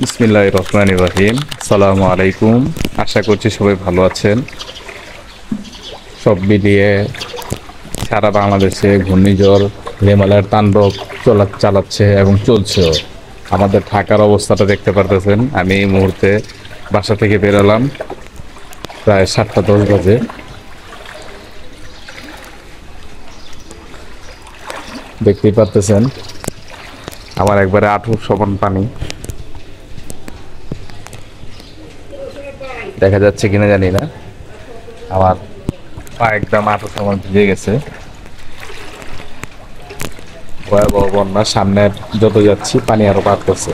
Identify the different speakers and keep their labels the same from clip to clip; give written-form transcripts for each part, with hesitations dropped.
Speaker 1: বিসমিল্লাহির রহমানির রহিম। আসসালামু আলাইকুম। আশা করছি সবাই ভালো আছেন। সব মিলিয়ে সারা বাংলাদেশে ঘূর্ণিঝড় হিমালয়ের তাণ্ডব চালাচ্ছে এবং চলছেও। আমাদের ঢাকার অবস্থাটা দেখতে পারতেছেন। আমি এই মুহূর্তে বাসা থেকে বেরোলাম প্রায় 7:10 বাজে। দেখতেই পারতেছেন আমার একবারে আঁঠুর সমান পানি। দেখা যাচ্ছে কিনা জানি না, আমার পা একদম আঁটু সমান ভিজে গেছে। ভয়াবহ বন্যা, সামনে যত যাচ্ছি পানি আরো বাড়তেছে।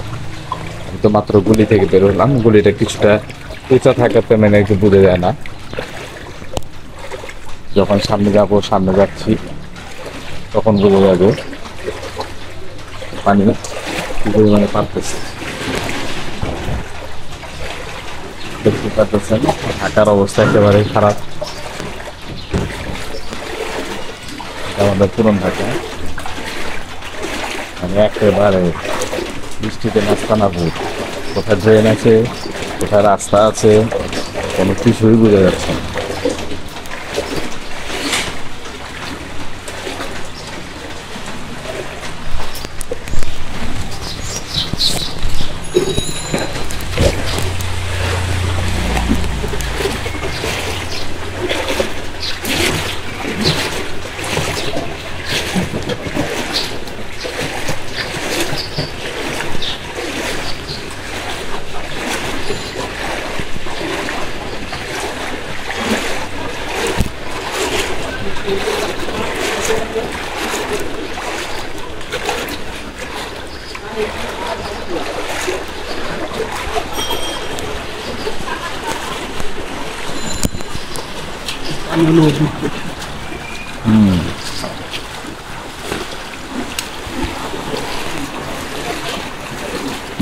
Speaker 1: আমি তো মাত্র গুলি থেকে বের হলাম, গুলিটা কিছুটা উঁচা থাকাতে মানে একটু বোঝা যায় না। যখন সামনে যাচ্ছি তখন বোঝা যাবে পানি কি পরিমাণে বাড়তেছে। দেখতে পাচ্ছেন ঢাকার অবস্থা একেবারে খারাপ। আমাদের পুরন ঢাকা মানে একেবারে বৃষ্টিতে নাস্তানা ভূত। কোথায় ড্রেন আছে, কোথায় রাস্তা আছে, কোনো কিছুই বোঝা যাচ্ছে না।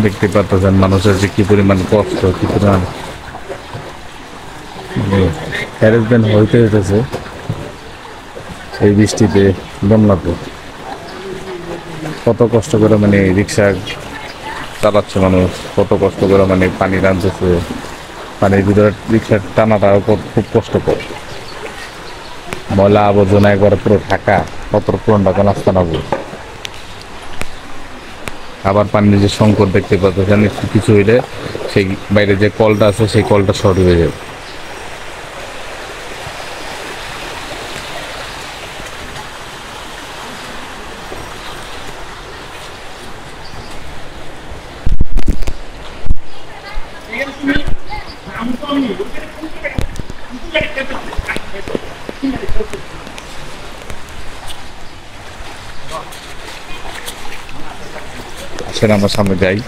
Speaker 1: দেখতে পাচ্ছেন মানুষের যে কি পরিমাণ কষ্ট, কি পরিমাণ হ্যারাসমেন্ট হইতে হইতেছে এই বৃষ্টিতে, বন্যাতে। কত কষ্ট করে মানে রিক্সা চালাচ্ছে মানুষ, কত কষ্ট করে মানে পানি টানতেছে। পানির ভিতরে রিক্সা টানাটাও খুব কষ্টকর। ময়লা আবর্জনা একবার পুরো ঢাকা, কত পুরন ঢাকা নাস্তা নাবো। আবার পানির যে সংকট দেখতে পাচ্ছেন, একটু কিছু হইলে সেই বাইরে যে কলটা আছে সেই কলটা শর্ট হয়ে যাবে। আসেন আমরা সামনে যাই।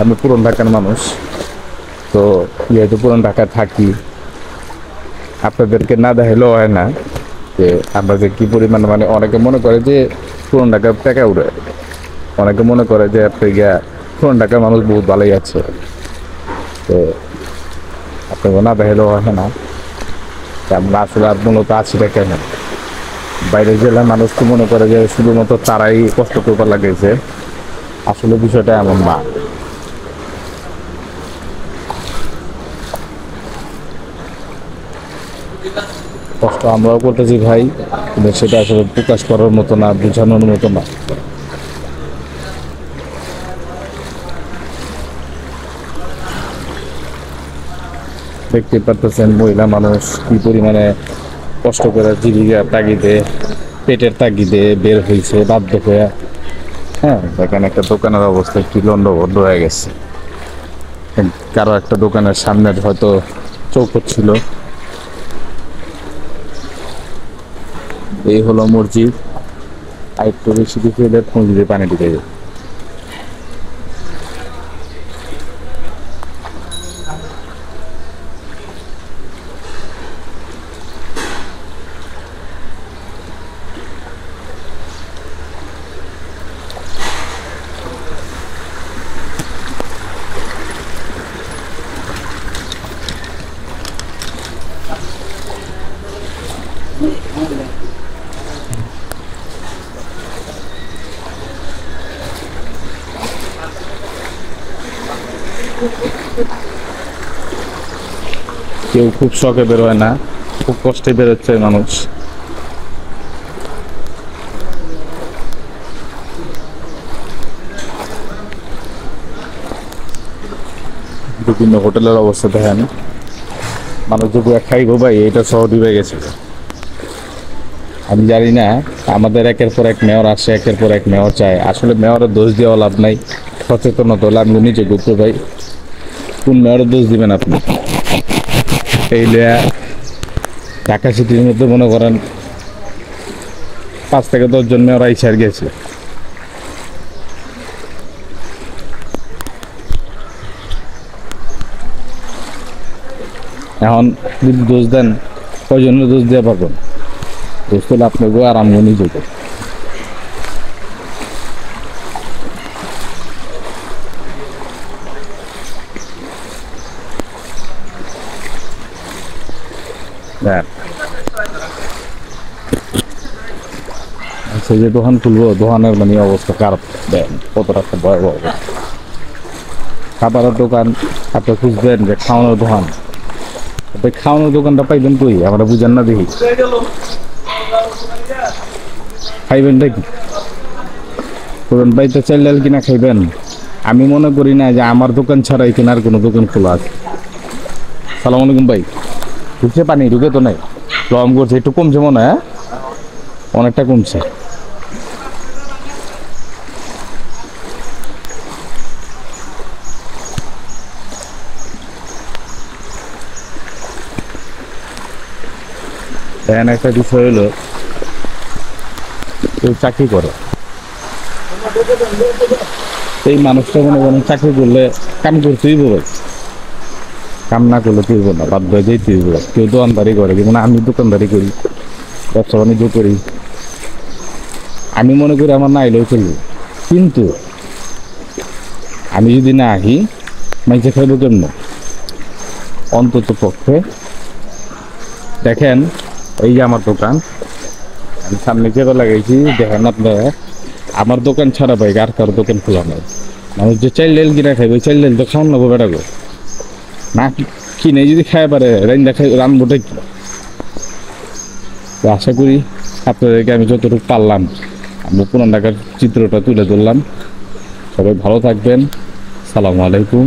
Speaker 1: আমি পুরন ঢাকার মানুষ, তো যেহেতু পুরন ঢাকায় থাকি, আপনাদেরকে না দেখাইলেও হয় না যে আমরা যে কি পরিমাণ মানে অনেকে মনে করে যে পুরন ঢাকার টাকা উড়ে, অনেকে মনে করে যে আপনি গিয়া পুরন ঢাকার মানুষ বহুত ভালোই আছে। তো আপনাকে না দেখাইলেও হয় না আমরা আসলে মূলত আছি কেন। বাইরের জেলার মানুষ তো মনে করে যে শুধুমাত্র তারাই কষ্ট করবার লাগিয়েছে, আসলে বিষয়টা এমন না। কষ্ট আমরাও করতেছি ভাই, কিন্তু সেটা আসলে প্রকাশ করার মতো না, বোঝানোর মতো না। দেখতে পারতেছেন মহিলা মানুষ কি পরিমাণে কষ্ট করে জীবিকার তাগিদে, পেটের তাগিদে বের হয়েছে বাধ্য হয়ে। হ্যাঁ, এখানে একটা দোকানের অবস্থা একটু লন্ডভন্ড হয়ে গেছে। কারো একটা দোকানের সামনে হয়তো চৌকট ছিল। এই হলো মসজিদ, আর একটু বেশি কিছু হলে মসজিদে পানি ঢুকে যায়। কেউ খুব শখে বেরোয় না, খুব কষ্টে বেরোচ্ছে মানুষ। বিভিন্ন হোটেলের অবস্থা দেখেন, মানুষ যে খাইব ভাই এটা সহ ডুবে গেছে। আমি জানি না, আমাদের একের পর এক মেয়র আসে, একের পর এক মেয়র চায়। আসলে মেয়রের দোষ দেওয়া লাভ নাই, সচেতনতা হলে আমি নিজে করতে ভাই। কোন মেয়রের দোষ দিবেন আপনি? এই ঢাকা সিটির মধ্যে মনে করেন 5 থেকে 10 জন মেয়র আইসার গেছে। এখন যদি দোষ দেন, কয়জনের দোষ দেওয়া পারবেন? দোষ হলে আপনাকে আর আমি নিজেকে। আচ্ছা, যে দোকান খুলবো, দোকানের মানে অবস্থা খারাপ। দেন কতটা একটা ভয়াবহ অবস্থা। খাবারের দোকান আপনি খুঁজবেন যে খাওয়ানোর দোকান, আপনি খাওয়ানোর দোকানটা পাইবেন কই? আমরা বুঝেন না দেখি। খাইবেন নাকি? বাড়িতে চাল ডাল কিনা খাইবেন? আমি মনে করি না যে আমার দোকান ছাড়া এখানে আর কোনো দোকান খোলা আছে। সালাম আলাইকুম ভাই, ঢুকছে পানি? ঢুকে তো নাই, গরম করছে, একটু কমছে মনে হয়, অনেকটা কমছে। দেখেন, একটা বিষয় হলো, কেউ চাকরি করে, এই মানুষটা মনে করেন চাকরি করলে কাম করতেই বলে, কাম না করলে তুইব না, বাধ্য হয়ে যেতেই বলে। কেউ দোকানদারি করে, যেমন আমি দোকানদারি করি, ব্যবসা বাণিজ্য করি। আমি মনে করি আমার না এলেও চলবে, কিন্তু আমি যদি না আহি মাইজে খাইব কেমন? অন্তত পক্ষে দেখেন, এই যে আমার দোকান, আমি সামনে চেপে লাগাইছি, দেখেন আপনার আমার দোকান ছাড়া ভাই আর কারো দোকান খোলা নাই। মানুষ যে চাইল ডাল কিনা খাইবে, চাইল ডাল তো খাওয়ান নেবো বেড়াবো না, কিনে যদি খাই পারে রান্না খাই রানবোটা কি। তো আশা করি আপনাদেরকে আমি যতটুকু পারলাম আমি পুরান ঢাকার চিত্রটা তুলে ধরলাম। সবাই ভালো থাকবেন। সালামু আলাইকুম।